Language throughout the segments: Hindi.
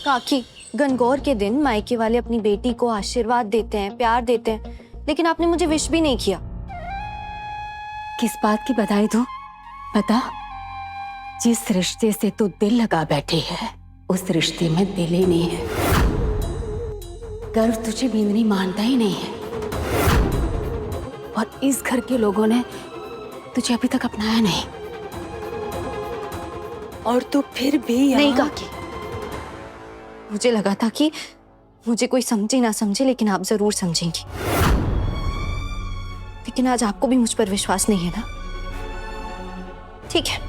काकी, गणगौर के दिन मायके वाले अपनी बेटी को आशीर्वाद देते हैं, प्यार देते हैं, लेकिन आपने मुझे विश भी नहीं किया। किस बात की बधाई दूं? बता। जिस रिश्ते से तू दिल लगा बैठी है उस रिश्ते में दिल ही नहीं है। गर्व तुझे बिंदनी मानता ही नहीं है और इस घर के लोगों ने तुझे अभी तक अपनाया नहीं। और तू फिर भी नहीं काकी, मुझे लगा था कि मुझे कोई समझे ना समझे लेकिन आप जरूर समझेंगी, लेकिन आज आपको भी मुझ पर विश्वास नहीं है ना। ठीक है,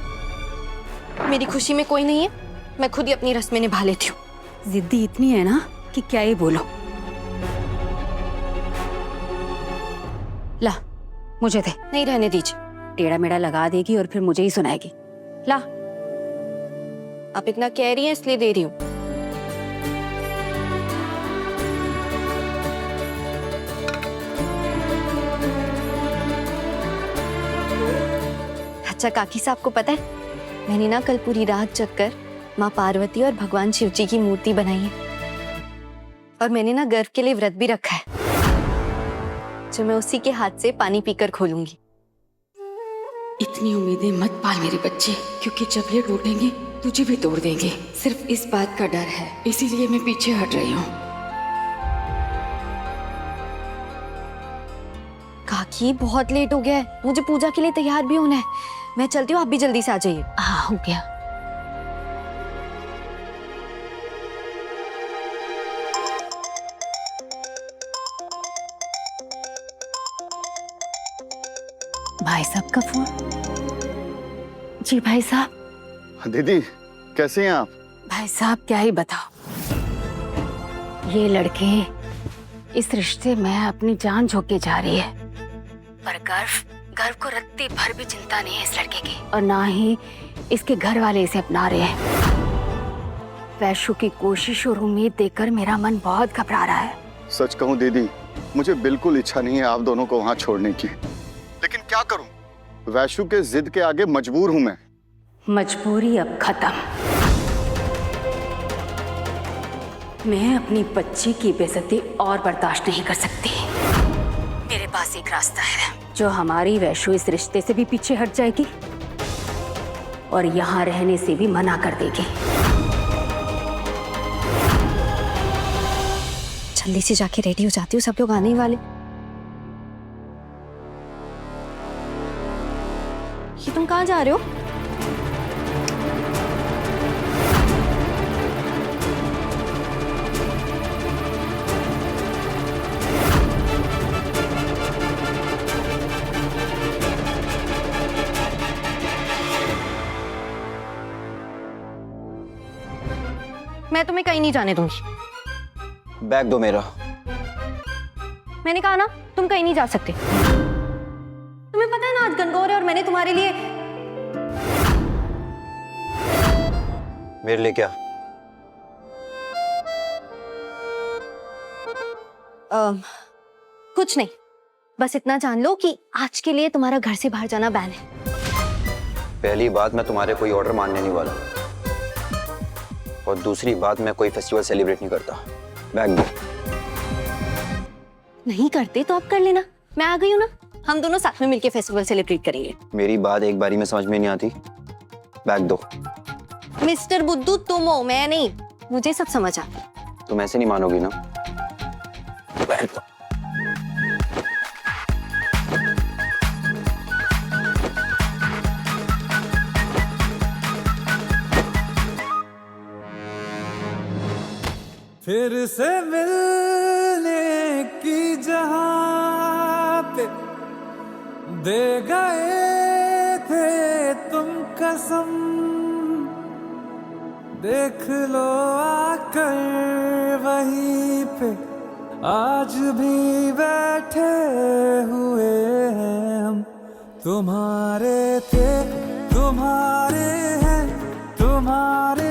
मेरी खुशी में कोई नहीं है, मैं खुद ही अपनी रस्में निभा लेती हूँ। जिद्दी इतनी है ना कि क्या ही बोलो। ला मुझे दे। नहीं, रहने दीजिए। टेढ़ा मेढ़ा लगा देगी और फिर मुझे ही सुनाएगी। ला। आप इतना कह रही हैं इसलिए दे रही हूँ। अच्छा काकी साहब को पता है, मैंने ना कल पूरी रात जगकर माँ पार्वती और भगवान शिव जी की मूर्ति बनाई है और मैंने ना गर्व के लिए व्रत भी रखा है जो मैं उसी के हाथ से पानी पीकर खोलूंगी। इतनी उम्मीदें मत पाल मेरे बच्चे, क्योंकि जब ये टूटेंगे तुझे भी तोड़ देंगे। सिर्फ इस बात का डर है, इसीलिए मैं पीछे हट रही हूँ। काकी बहुत लेट हो गया है, मुझे पूजा के लिए तैयार भी होना है। मैं चलती हूँ, आप भी जल्दी से आ जाइए। हाँ हो गया। भाई साहब का फोन। जी भाई साहब। दीदी कैसे हैं आप? भाई साहब क्या ही बताओ, ये लड़के इस रिश्ते में अपनी जान झोंक के जा रही है, पर गर्व को रत्ती भर भी चिंता नहीं है इस लड़के की, और ना ही इसके घर वाले इसे अपना रहे हैं। वैशु की कोशिश और उम्मीद देखकर मेरा मन बहुत घबरा रहा है। सच कहूं दीदी, मुझे बिल्कुल इच्छा नहीं है आप दोनों को वहां छोड़ने की, लेकिन क्या करूं, वैशु के जिद के आगे मजबूर हूं मैं। मजबूरी अब खत्म। मैं अपनी बच्ची की बेइज्जती और बर्दाश्त नहीं कर सकती। मेरे पास एक रास्ता है जो हमारी वैशु इस रिश्ते से भी पीछे हट जाएगी और यहाँ रहने से भी मना कर देगी। जल्दी से जाके रेडी हो जाती हूँ, सब लोग आने ही वाले। ये तुम कहाँ जा रहे हो? मैं तुम्हें कहीं नहीं जाने दूंगी। बैग दो मेरा। मैंने कहा ना, तुम कहीं नहीं जा सकते। तुम्हें पता है ना आज गणगौर है और मैंने तुम्हारे लिए मेरे लिए क्या? कुछ नहीं, बस इतना जान लो कि आज के लिए तुम्हारा घर से बाहर जाना बैन है। पहली बात, मैं तुम्हारे कोई ऑर्डर मानने नहीं वाला, और दूसरी बात, मैं कोई फेस्टिवल सेलिब्रेट नहीं करता। बैग दो। नहीं करते तो अब कर लेना, मैं आ गई हूँ ना, हम दोनों साथ में मिलके फेस्टिवल सेलिब्रेट करेंगे। मेरी बात एक बारी में समझ में नहीं आती। बैग दो। मिस्टर बुद्धू तुम हो, मैं नहीं, मुझे सब समझ आता। तुम ऐसे नहीं मानोगी ना? बैग दो। फिर से मिलने की जहां पे दे गए थे तुम कसम, देख लो आकर वहीं पे आज भी बैठे हुए हैं हम। तुम्हारे थे, तुम्हारे हैं, तुम्हारे